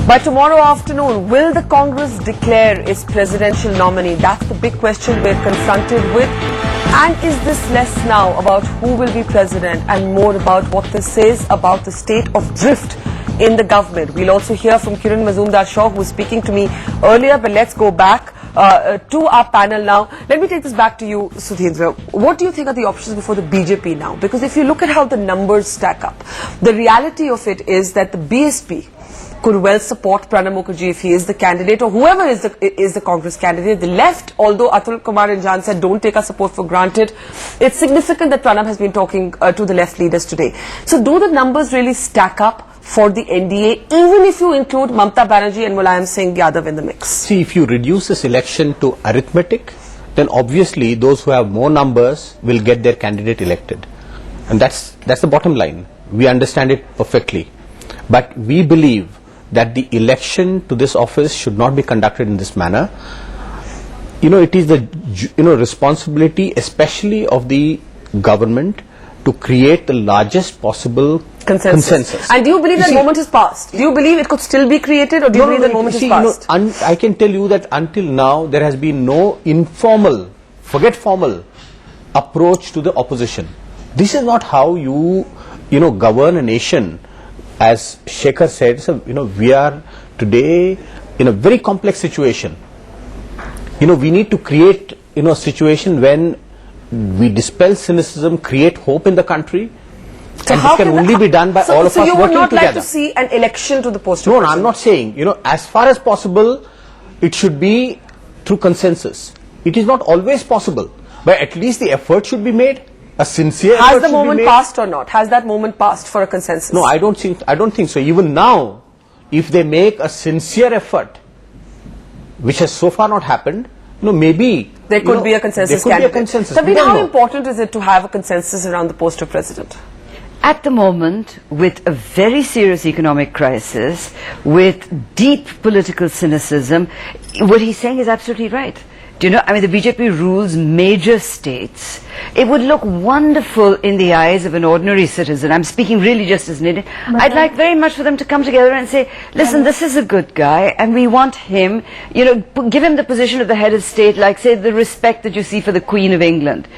By tomorrow afternoon, will the Congress declare its presidential nominee? That's the big question we're confronted with. And is this less now about who will be president and more about what this says about the state of drift in the government? We'll also hear from Kiran Mazumdar-Shaw, who was speaking to me earlier, but let's go back to our panel now. Let me take this back to you, Sudhindra. What do you think are the options before the BJP now? Because if you look at how the numbers stack up, the reality of it is that the BSP could well support Pranab Mukherjee if he is the candidate, or whoever is the Congress candidate. The left, although Atul Kumar and Jan said don't take our support for granted, it's significant that Pranab has been talking to the left leaders today. So do the numbers really stack up for the NDA, even if you include Mamta Banerjee and Mulayam Singh Yadav in the mix? See, if you reduce this election to arithmetic, then obviously those who have more numbers will get their candidate elected. And that's the bottom line. We understand it perfectly. But we believe that the election to this office should not be conducted in this manner. It is the responsibility, especially of the government, to create the largest possible consensus. And do you believe that moment is past? Do you believe it could still be created, or do you believe that moment is past? I can tell you that until now there has been no informal, forget formal, approach to the opposition. This is not how you govern a nation. As Shekhar said, so, we are today in a very complex situation. We need to create, a situation when we dispel cynicism, create hope in the country. So and this can only be done by all of us working together. So you would not like to see an election to the post of president? No, I'm not saying. As far as possible, it should be through consensus. It is not always possible, but at least the effort should be made. A sincere effort should be made. Has the moment passed or not? Has that moment passed for a consensus? No, I don't think so. Even now, if they make a sincere effort, which has so far not happened, maybe there could be a consensus candidate. There could be a consensus. Sabine, how important is it to have a consensus around the post of president? At the moment, with a very serious economic crisis, with deep political cynicism, what he's saying is absolutely right. The BJP rules major states. It would look wonderful in the eyes of an ordinary citizen. I'm speaking really just as an Indian. I'd like very much for them to come together and say, listen, this is a good guy, and we want him, give him the position of the head of state, like, say, the respect that you see for the Queen of England,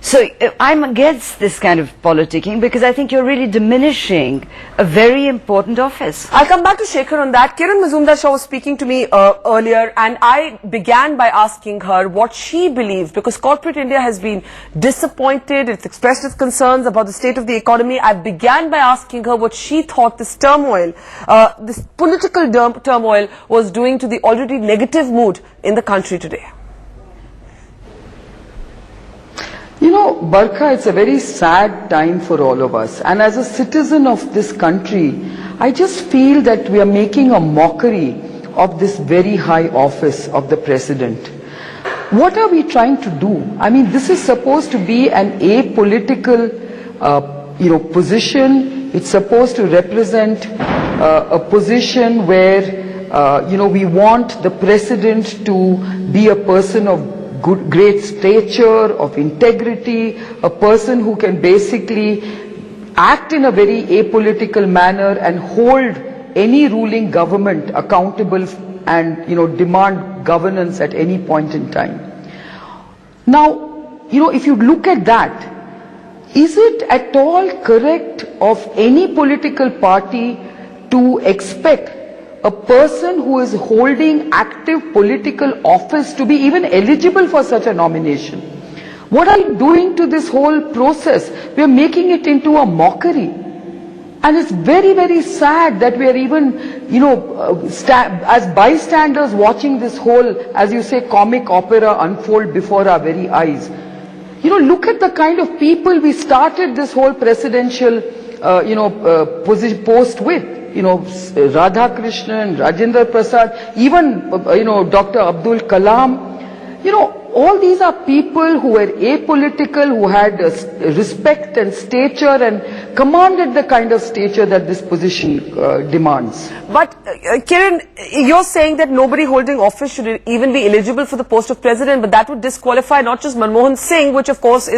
So I'm against this kind of politicking, because I think you're really diminishing a very important office. I'll come back to Shekhar on that. Kiran Mazumdar-Shaw was speaking to me earlier, and I began by asking her what she believed, because corporate India has been disappointed, it's expressed its concerns about the state of the economy. I began by asking her what she thought this turmoil, this political turmoil was doing to the already negative mood in the country today. Barkha, it's a very sad time for all of us. And as a citizen of this country, I just feel that we are making a mockery of this very high office of the president. What are we trying to do? This is supposed to be an apolitical, position. It's supposed to represent a position where, we want the president to be a person of great stature, of integrity, a person who can basically act in a very apolitical manner and hold any ruling government accountable and demand governance at any point in time. Now, if you look at that, is it at all correct of any political party to expect a person who is holding active political office to be even eligible for such a nomination? What are you doing to this whole process? We are making it into a mockery. And it's very, very sad that we are even, as bystanders watching this whole, as you say, comic opera unfold before our very eyes. Look at the kind of people we started this whole presidential, post with. Radhakrishnan, Rajendra Prasad, even, Dr. Abdul Kalam. All these are people who were apolitical, who had respect and stature and commanded the kind of stature that this position demands. But Kiran, you're saying that nobody holding office should even be eligible for the post of president, but that would disqualify not just Manmohan Singh, which of course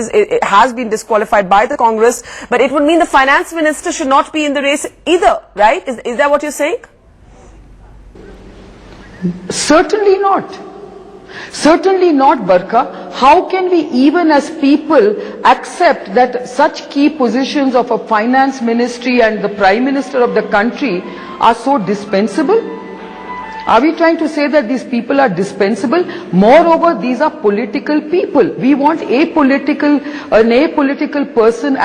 has been disqualified by the Congress, but it would mean the finance minister should not be in the race either, right? Is that what you're saying? Certainly not. Certainly not, Barkha. How can we even as people accept that such key positions of a finance ministry and the prime minister of the country are so dispensable? Are we trying to say that these people are dispensable? Moreover, these are political people. We want an apolitical person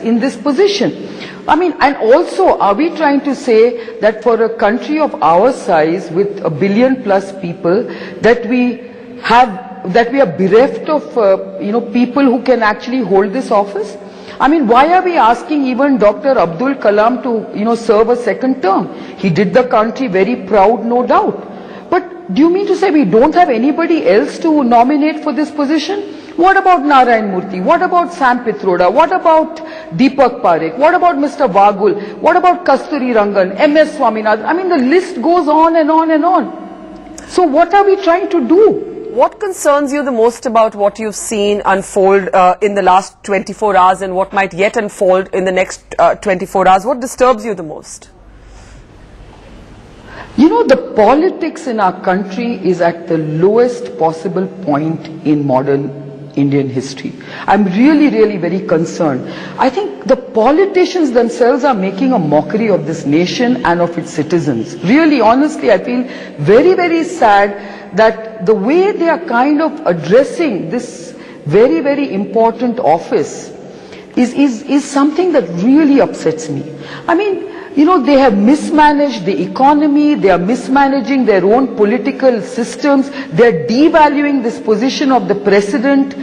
in this position. I mean, and also, are we trying to say that for a country of our size with 1 billion plus people, that we are bereft of people who can actually hold this office? I mean, why are we asking even Dr. Abdul Kalam to serve a second term? He did the country very proud, no doubt. But do you mean to say we don't have anybody else to nominate for this position? What about Narayan Murthy? What about Sam Pitroda? What about Deepak Parekh? What about Mr. Bagul? What about Kasturi Rangan, MS Swaminathan? I mean, the list goes on and on and on. So what are we trying to do? What concerns you the most about what you've seen unfold in the last 24 hours and what might yet unfold in the next 24 hours? What disturbs you the most? You know, the politics in our country is at the lowest possible point in modern Indian history. I'm really very concerned. I think the politicians themselves are making a mockery of this nation and of its citizens. Really, honestly, I feel very sad that the way they are kind of addressing this very important office is something that really upsets me. I mean, they have mismanaged the economy, they are mismanaging their own political systems, they are devaluing this position of the president.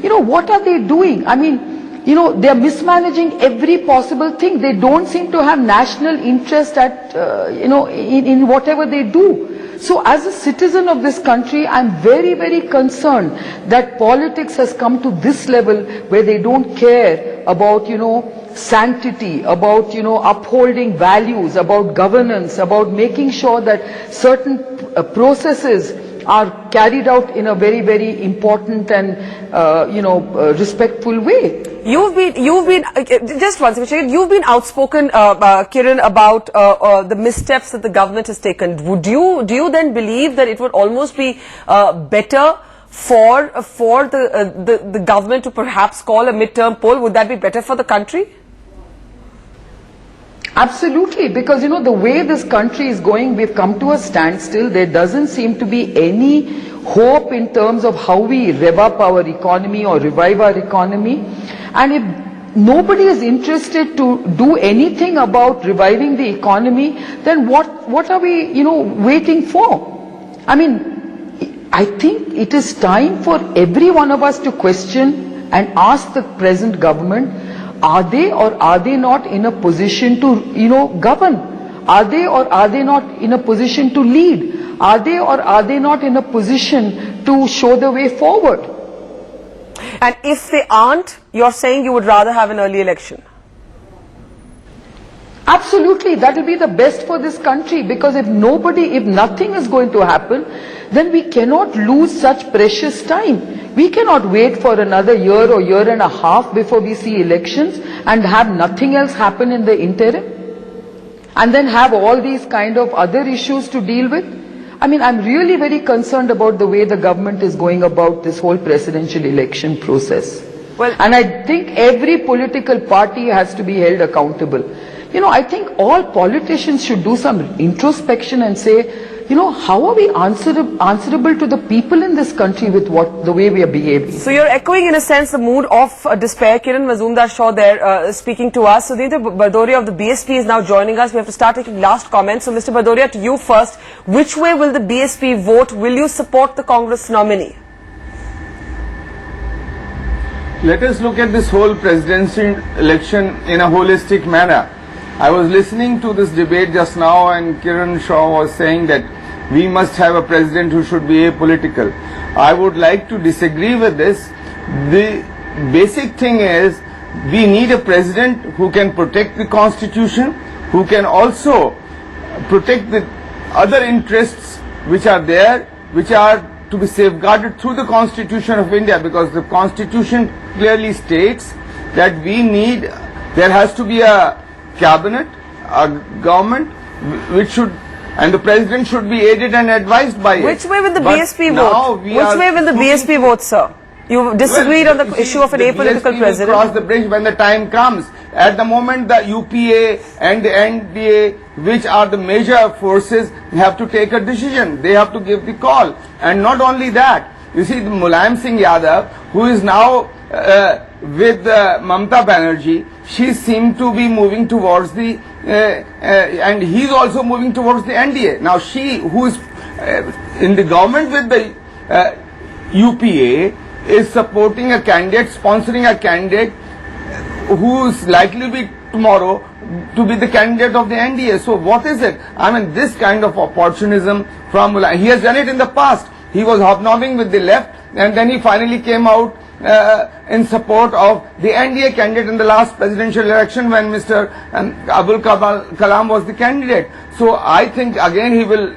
What are they doing? I mean, they are mismanaging every possible thing. They don't seem to have national interest in whatever they do. So as a citizen of this country, I'm very concerned that politics has come to this level where they don't care about, sanctity, about, upholding values, about governance, about making sure that certain processes are carried out in a very important and, respectful way. You've been just one second. You've been outspoken, Kiran, about the missteps that the government has taken. Do you then believe that it would almost be better for the government to perhaps call a mid-term poll? Would that be better for the country? Absolutely, because the way this country is going, we've come to a standstill. There doesn't seem to be any hope in terms of how we rev up our economy or revive our economy. And if nobody is interested to do anything about reviving the economy, then what are we, waiting for? I mean, I think it is time for every one of us to question and ask the present government, are they or are they not in a position to, govern? Are they or are they not in a position to lead? Are they or are they not in a position to show the way forward? And if they aren't, you're saying you would rather have an early election? Absolutely, that will be the best for this country, because if nothing is going to happen, then we cannot lose such precious time. We cannot wait for another year or year and a half before we see elections and have nothing else happen in the interim, and then have all these kind of other issues to deal with. I mean, I'm really very concerned about the way the government is going about this whole presidential election process. And I think every political party has to be held accountable. I think all politicians should do some introspection and say, how are we answerable to the people in this country with the way we are behaving? So you're echoing, in a sense, the mood of despair. Kiran Mazumdar-Shaw there speaking to us. Sudhindra Bardoria of the BSP is now joining us. We have to start taking last comments. So Mr. Bardoria, to you first. Which way will the BSP vote? Will you support the Congress nominee? Let us look at this whole presidential election in a holistic manner. I was listening to this debate just now, and Kiran Shaw was saying that we must have a president who should be apolitical. I would like to disagree with this. The basic thing is we need a president who can protect the constitution, who can also protect the other interests which are there, which are to be safeguarded through the Constitution of India, because the Constitution clearly states that there has to be a cabinet, a government which should and the president should be aided and advised by it. Which way will the But BSP now vote? we Which are way will the BSP vote, sir? You disagreed on the issue of an apolitical BSP president. will cross the bridge when the time comes. At the moment, the UPA and the NDA, which are the major forces, have to take a decision. They have to give the call. And not only that, you see, the Mulayam Singh Yadav, who is now with Mamata Banerjee, she seemed to be moving towards the, and he's also moving towards the NDA. Now she, who is in the government with the UPA, is supporting a candidate, sponsoring a candidate who is likely to be tomorrow to be the candidate of the NDA. So what is it? I mean, this kind of opportunism from Mulayam. He has done it in the past. He was hobnobbing with the left, and then he finally came out in support of the NDA candidate in the last presidential election when Mr. Abul Kalam was the candidate. So I think again he will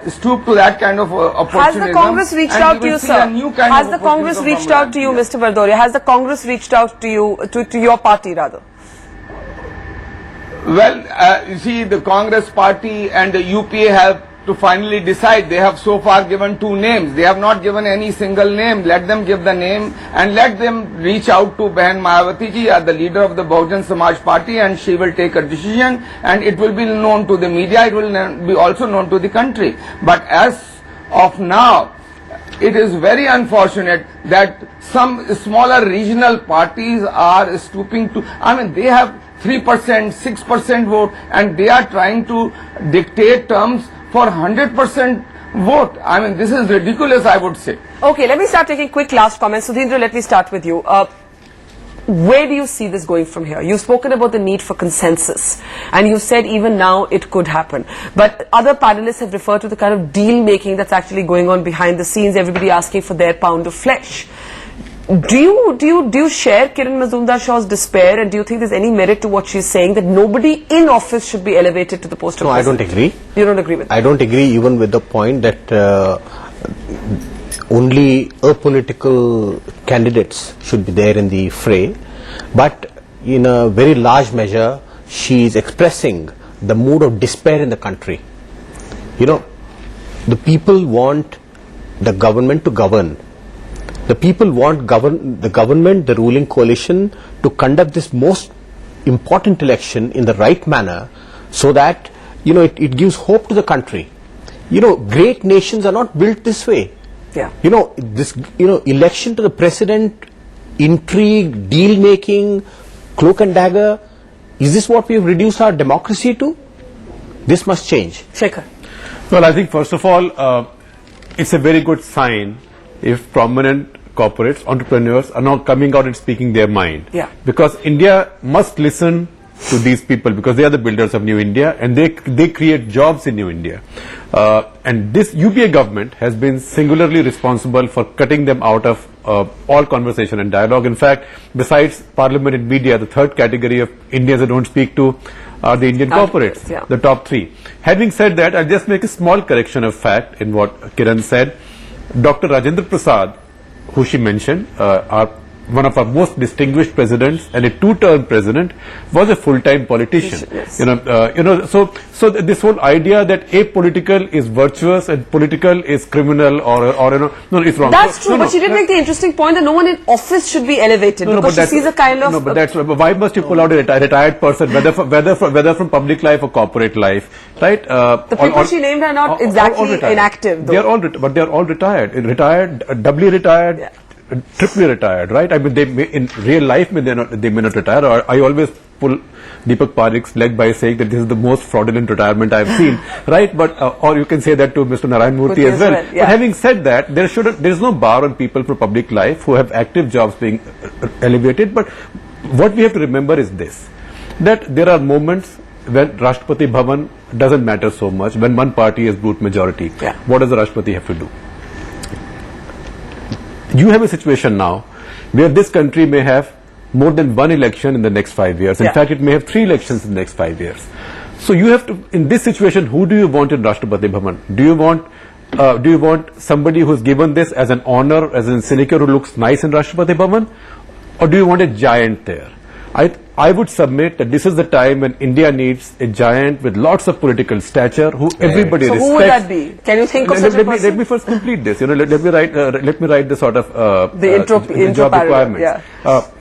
stoop to that kind of opportunism. Has the Congress reached out to you, sir? Has the Congress reached out to you, Mr. Bardoria? Has the Congress reached out to you, to your party rather? Well, you see, the Congress party and the UPA have to finally decide. They have so far given 2 names. They have not given any single name. Let them give the name and let them reach out to Behan Mayawati ji, the leader of the Bahujan Samaj Party, and she will take a decision and it will be known to the media. It will be also known to the country. But as of now, it is very unfortunate that some smaller regional parties are stooping to, I mean, they have 3%, 6% vote and they are trying to dictate terms for 100% vote. I mean, this is ridiculous, I would say. Okay, let me start taking quick last comments. Sudhindra, let me start with you. Where do you see this going from here? You've spoken about the need for consensus and you said even now it could happen. But other panelists have referred to the kind of deal making that's actually going on behind the scenes, everybody asking for their pound of flesh. Do you share Kiran Mazumdar-Shaw's despair, and do you think there's any merit to what she's saying that nobody in office should be elevated to the post of president? No, I don't agree. You don't agree with that? I don't agree even with the point that only apolitical candidates should be there in the fray, but in a very large measure she is expressing the mood of despair in the country. You know, the people want the government to govern. The people want the government, the ruling coalition, to conduct this most important election in the right manner, so that, you know, it gives hope to the country. You know, great nations are not built this way. Yeah. You know, this, you know, election to the president, intrigue, deal making, cloak and dagger, is this what we have reduced our democracy to? This must change. Shekhar. Well, I think first of all, it's a very good sign if prominent corporates, entrepreneurs are now coming out and speaking their mind. Yeah. Because India must listen to these people, because they are the builders of New India and they create jobs in New India. And this UPA government has been singularly responsible for cutting them out of all conversation and dialogue. In fact, besides parliament and media, the third category of Indians that don't speak to are the Indian corporates, yeah. the top 3. Having said that, I'll just make a small correction of fact in what Kiran said. Dr. Rajendra Prasad, who she mentioned, one of our most distinguished presidents and a 2-term president, was a full-time politician. Yes. So this whole idea that apolitical is virtuous and political is criminal or no, it's wrong. That's true, but she did make the interesting point that no one in office should be elevated because she sees a kind of... No, but that's why must you pull out a retired person, whether from public life or corporate life, right? The people she named are not exactly inactive, though. But they are all retired, doubly retired. Yeah. Triply retired, right? I mean, in real life, they may not retire. Or I always pull Deepak Parikh's leg by saying that this is the most fraudulent retirement I've seen, right? But or you can say that to Mr. Narayan Murthy as well. Yeah. But having said that, there is no bar on people for public life who have active jobs being elevated. But what we have to remember is this: that there are moments when Rashtrapati Bhavan doesn't matter so much, when one party is brute majority. Yeah. What does the Rashtrapati have to do? You have a situation now where this country may have more than one election in the next 5 years. In Yeah. fact, it may have 3 elections in the next 5 years. So you have to, in this situation, who do you want in Rashtrapati Bhavan? Do you want somebody who's given this as an honor, as a sinecure who looks nice in Rashtrapati Bhavan? Or do you want a giant there? I would submit that this is the time when India needs a giant with lots of political stature who everybody So respects. who would that be? Can you think of such a person? Let me first complete this. Let me write the sort of The intro job paragraph, requirements. yeah.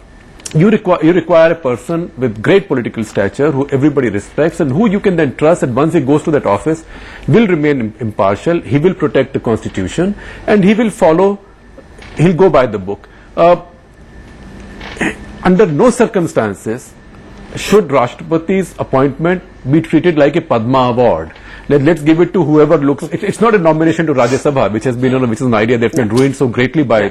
You require a person with great political stature who everybody respects and who you can then trust that once he goes to that office will remain impartial, he will protect the constitution and he'll go by the book. Under no circumstances should Rashtrapati's appointment be treated like a Padma award. Let's give it to whoever looks. It's not a nomination to Rajya Sabha, which is an idea that's been ruined so greatly by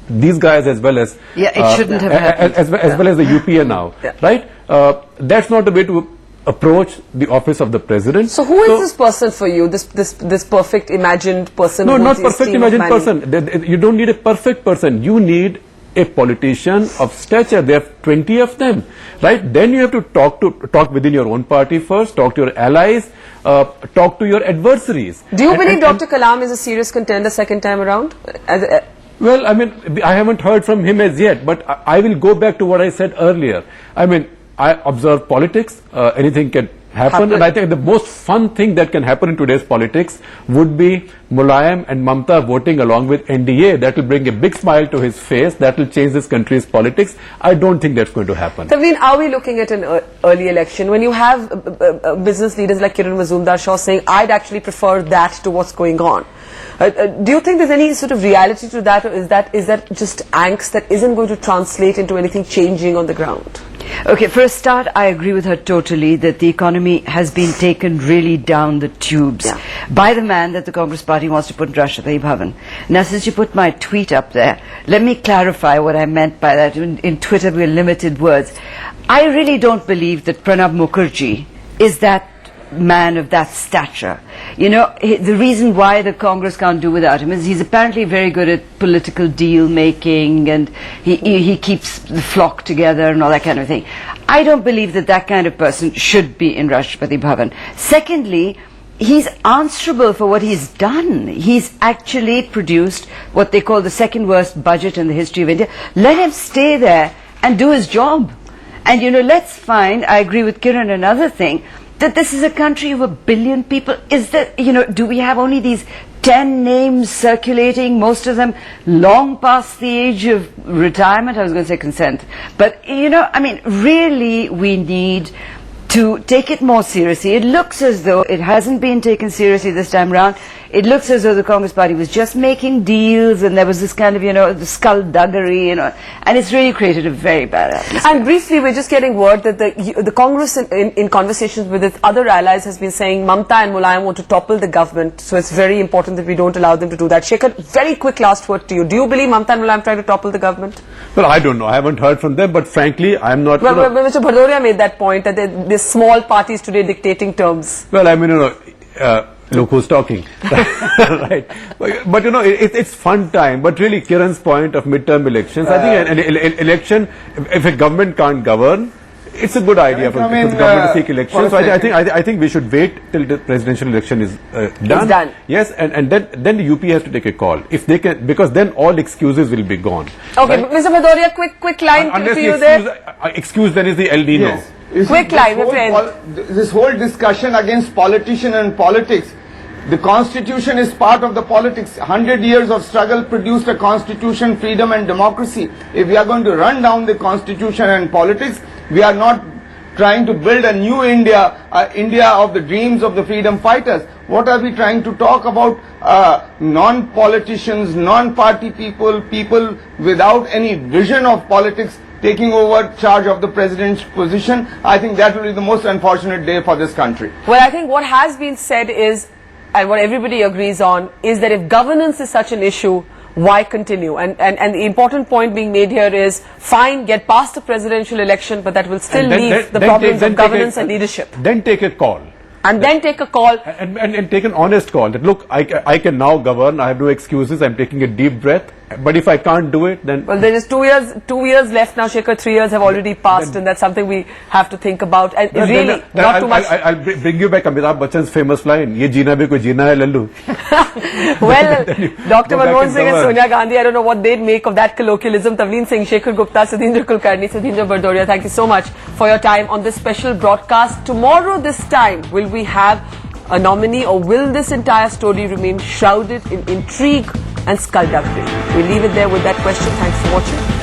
these guys as well as it shouldn't have happened. as well as the UPA now, right? That's not the way to approach the office of the president. So who is this person for you? This perfect imagined person? No, who not is his perfect team of imagined management? person. You don't need a perfect person. You need a politician of stature. There are 20 of them, right? Then you have to talk within your own party first, talk to your allies, talk to your adversaries. Do you believe Dr. Kalam is a serious contender second time around? Well, I mean, I haven't heard from him as yet, but I will go back to what I said earlier. I mean, I observe politics, anything can happen, and I think the most fun thing that can happen in today's politics would be Mulayam and Mamta voting along with NDA. That will bring a big smile to his face. That will change this country's politics. I don't think that's going to happen. Tavleen, are we looking at an early election? When you have business leaders like Kiran Mazumdar-Shaw saying, I'd actually prefer that to what's going on. Do you think there's any sort of reality to that, or is that just angst that isn't going to translate into anything changing on the ground? Okay, for a start, I agree with her totally that the economy has been taken really down the tubes by the man that the Congress party wants to put in Rashtrapati Bhavan. Now, since you put my tweet up there, let me clarify what I meant by that. In Twitter, we're limited words. I really don't believe that Pranab Mukherjee is that man of that stature. You know, the reason why the Congress can't do without him is he's apparently very good at political deal making, and he keeps the flock together and all that kind of thing. I don't believe that that kind of person should be in Rashtrapati Bhavan. Secondly, he's answerable for what he's done. He's actually produced what they call the second worst budget in the history of India. Let him stay there and do his job. And you know, let's find, I agree with Kiran, another thing, that this is a country of 1 billion people. Is that, you know, do we have only these 10 names circulating, most of them long past the age of retirement? I was going to say consent. But, you know, I mean, really we need to take it more seriously. It looks as though it hasn't been taken seriously this time around. It looks as though the Congress party was just making deals, and there was this kind of, you know, the skullduggery, you know, and it's really created a very bad atmosphere. And briefly, we're just getting word that the Congress in conversations with its other allies has been saying Mamta and Mulayam want to topple the government, so it's very important that we don't allow them to do that. Shekhar, very quick last word to you. Do you believe Mamta and Mulayam trying to topple the government? Well, I don't know. I haven't heard from them, but frankly, I'm not... Well, Mr. Bhardoria made that point, that there's small parties today dictating terms. Well, I mean, you know... look who's talking, right? But you know, it's fun time. But really, Kiran's point of midterm elections, I think an election, if a government can't govern, it's a good idea for the government to seek elections. So I think we should wait till the presidential election is done. It's done. Yes, and then the UP has to take a call if they can, because then all excuses will be gone. Okay, right? Mr. Bhardoria, quick line to you there. Excuse then is the El Nino. Yes. Quick line, this whole discussion against politician and politics. The constitution is part of the politics. 100 years of struggle produced a constitution, freedom and democracy. If we are going to run down the constitution and politics, we are not trying to build a new India, India of the dreams of the freedom fighters. What are we trying to talk about? Non-politicians, non-party people, people without any vision of politics taking over charge of the president's position. I think that will be the most unfortunate day for this country. Well, I think what has been said is, and what everybody agrees on, is that if governance is such an issue, why continue? And the important point being made here is, fine, get past the presidential election, but that will still leave the problems of governance and leadership. Then take a call. And then take a call. And take an honest call that, look, I can now govern, I have no excuses, I'm taking a deep breath, But if I can't do it, then Well, there is 2 years left now, Shekhar. 3 years have already passed, and that's something we have to think about. And really, not too much. I'll bring you back Amitabh Bachchan's famous line, "Ye jeena bhi koi jeena hai, lallu." Well, Dr. go back Manmohan in Singh and cover. Sonia Gandhi, I don't know what they'd make of that colloquialism. Tavleen Singh, Shekhar Gupta, Sudhindra Kulkarni, Sudhindra Bardoria, thank you so much for your time on this special broadcast. Tomorrow this time, will we have a nominee, or will this entire story remain shrouded in intrigue and skullduggery? We leave it there with that question. Thanks for watching.